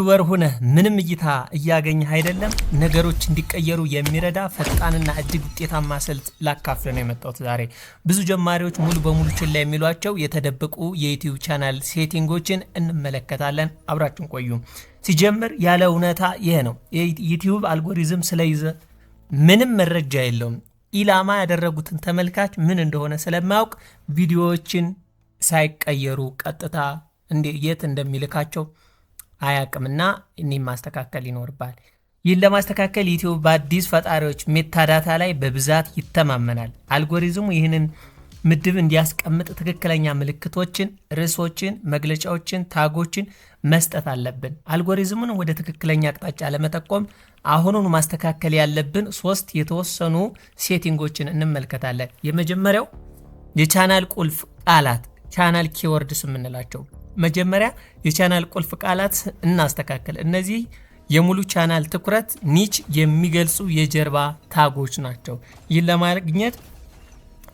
ዩቲዩበር ሆነ ምንም እይታ እያገኘህ አይደለም ነገሮች እንዲቀየሩ የሚረዳ ፈጣንና እጅግ ውጤታማ ስልት ላካፍል ነው የመጣሁት ዛሬ። ብዙ ጀማሪዎች ሙሉ በሙሉ ችላ የሚሏቸው የተደበቁ የዩቲዩብ ቻናል ሴቲንጎችን እንመለከታለን። አብራችሁን ቆዩ። ሲጀምር ያለ እውነታ ይሄ ነው። የዩቲዩብ አልጎሪዝም ስለይዘ ምንም መረጃ የለውም። ኢላማ ያደረጉትን ተመልካች ምን እንደሆነ ስለማያውቅ ቪዲዮዎችን ሳይቀየሩ ቀጥታ የት እንደሚልካቸው አያቅምና እኔም ማስተካከል ይኖርባል። ይህን ለማስተካከል ዩቲዩብ በአዲስ ፈጣሪዎች ሜታዳታ ላይ በብዛት ይተማመናል። አልጎሪዝሙ ይህንን ምድብ እንዲያስቀምጥ ትክክለኛ ምልክቶችን፣ ርዕሶችን፣ መግለጫዎችን፣ ታጎችን መስጠት አለብን። አልጎሪዝሙን ወደ ትክክለኛ አቅጣጫ ለመጠቆም አሁኑን ማስተካከል ያለብን 3 የተወሰኑ ሴቲንጎችን እንመልከታለን። የመጀመሪያው የቻናል ቁልፍ ቃላት ቻናል ኪወርድስ የምንላቸው መጀመሪያ የቻናል ቁልፍ ቃላት እናስተካከል። እነዚህ የሙሉ ቻናል ትኩረት ኒች የሚገልጹ የጀርባ ታጎች ናቸው። ይህን ለማግኘት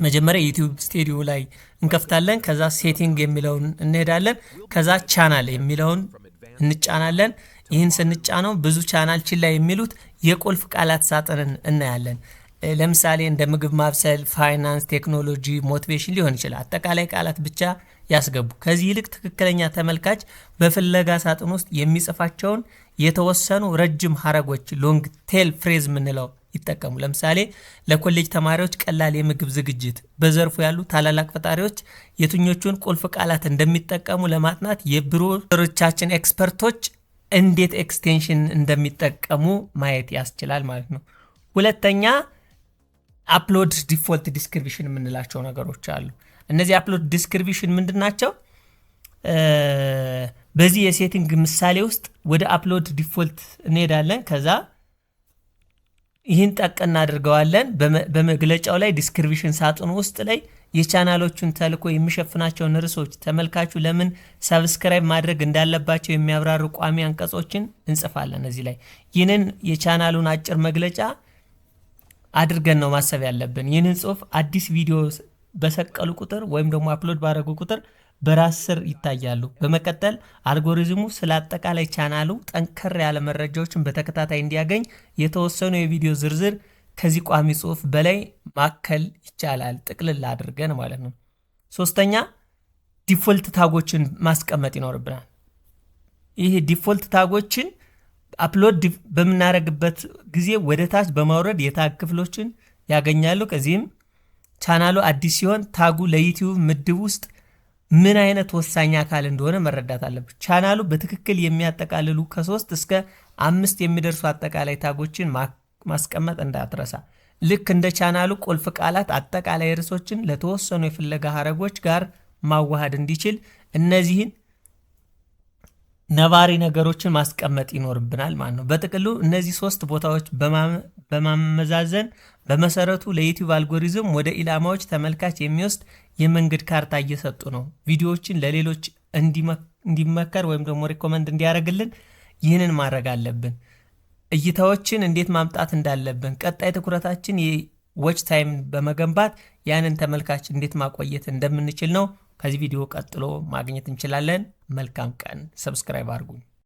መጀመሪያ ዩቲዩብ ስቱዲዮ ላይ እንከፍታለን። ከዛ ሴቲንግ የሚለውን እንሄዳለን። ከዛ ቻናል የሚለውን እንጫናለን። ይህን ስንጫነው ብዙ ቻናል ችላ የሚሉት የቁልፍ ቃላት ሳጥንን እናያለን። ለምሳሌ እንደ ምግብ ማብሰል፣ ፋይናንስ፣ ቴክኖሎጂ፣ ሞቲቬሽን ሊሆን ይችላል። አጠቃላይ ቃላት ብቻ ያስገቡ። ከዚህ ይልቅ ትክክለኛ ተመልካች በፍለጋ ሳጥን ውስጥ የሚጽፋቸውን የተወሰኑ ረጅም ሐረጎች ሎንግ ቴል ፍሬዝ ምንለው ይጠቀሙ። ለምሳሌ ለኮሌጅ ተማሪዎች ቀላል የምግብ ዝግጅት፣ በዘርፉ ያሉ ታላላቅ ፈጣሪዎች የትኞቹን ቁልፍ ቃላት እንደሚጠቀሙ ለማጥናት የብሮቻችን ኤክስፐርቶች እንዴት ኤክስቴንሽን እንደሚጠቀሙ ማየት ያስችላል ማለት ነው። ሁለተኛ አፕሎድ ዲፎልት ዲስክሪፕሽን የምንላቸው ነገሮች አሉ። እነዚህ አፕሎድ ዲስክሪፕሽን ምንድናቸው? በዚህ የሴቲንግ ምሳሌ ውስጥ ወደ አፕሎድ ዲፎልት እንሄዳለን። ከዛ ይህን ጠቅ እናድርገዋለን። በመግለጫው ላይ ዲስክሪፕሽን ሳጥኑ ውስጥ ላይ የቻናሎቹን ተልኮ የሚሸፍናቸውን ርዕሶች፣ ተመልካቹ ለምን ሰብስክራይብ ማድረግ እንዳለባቸው የሚያብራሩ ቋሚ አንቀጾችን እንጽፋለን። እዚህ ላይ ይህንን የቻናሉን አጭር መግለጫ አድርገን ነው ማሰብ ያለብን። ይህንን ጽሁፍ አዲስ ቪዲዮ በሰቀሉ ቁጥር ወይም ደግሞ አፕሎድ ባደረጉ ቁጥር በራስ ስር ይታያሉ። በመቀጠል አልጎሪዝሙ ስለ አጠቃላይ ቻናሉ ጠንከር ያለ መረጃዎችን በተከታታይ እንዲያገኝ የተወሰኑ የቪዲዮ ዝርዝር ከዚህ ቋሚ ጽሁፍ በላይ ማከል ይቻላል፣ ጥቅልል አድርገን ማለት ነው። ሶስተኛ ዲፎልት ታጎችን ማስቀመጥ ይኖርብናል። ይሄ ዲፎልት ታጎችን አፕሎድ በምናደርግበት ጊዜ ወደ ታች በማውረድ የታግ ክፍሎችን ያገኛሉ። ከዚህም ቻናሉ አዲስ ሲሆን ታጉ ለዩቲዩብ ምድብ ውስጥ ምን አይነት ወሳኝ አካል እንደሆነ መረዳት አለበት። ቻናሉ በትክክል የሚያጠቃልሉ ከ3 እስከ 5 የሚደርሱ አጠቃላይ ታጎችን ማስቀመጥ እንዳትረሳ። ልክ እንደ ቻናሉ ቁልፍ ቃላት አጠቃላይ ርዕሶችን ለተወሰኑ የፍለጋ ሐረጎች ጋር ማዋሃድ እንዲችል እነዚህን ነባሪ ነገሮችን ማስቀመጥ ይኖርብናል ማለት ነው። በጥቅሉ እነዚህ 3 ቦታዎች በማመዛዘን በመሰረቱ ለዩቲዩብ አልጎሪዝም ወደ ኢላማዎች ተመልካች የሚወስድ የመንገድ ካርታ እየሰጡ ነው። ቪዲዮዎችን ለሌሎች እንዲመከር ወይም ደግሞ ሪኮመንድ እንዲያደርግልን ይህንን ማድረግ አለብን። እይታዎችን እንዴት ማምጣት እንዳለብን፣ ቀጣይ ትኩረታችን የዎች ታይም በመገንባት ያንን ተመልካች እንዴት ማቆየት እንደምንችል ነው ከዚህ ቪዲዮ ቀጥሎ ማግኘት እንችላለን። መልካም ቀን። ሰብስክራይብ አድርጉ።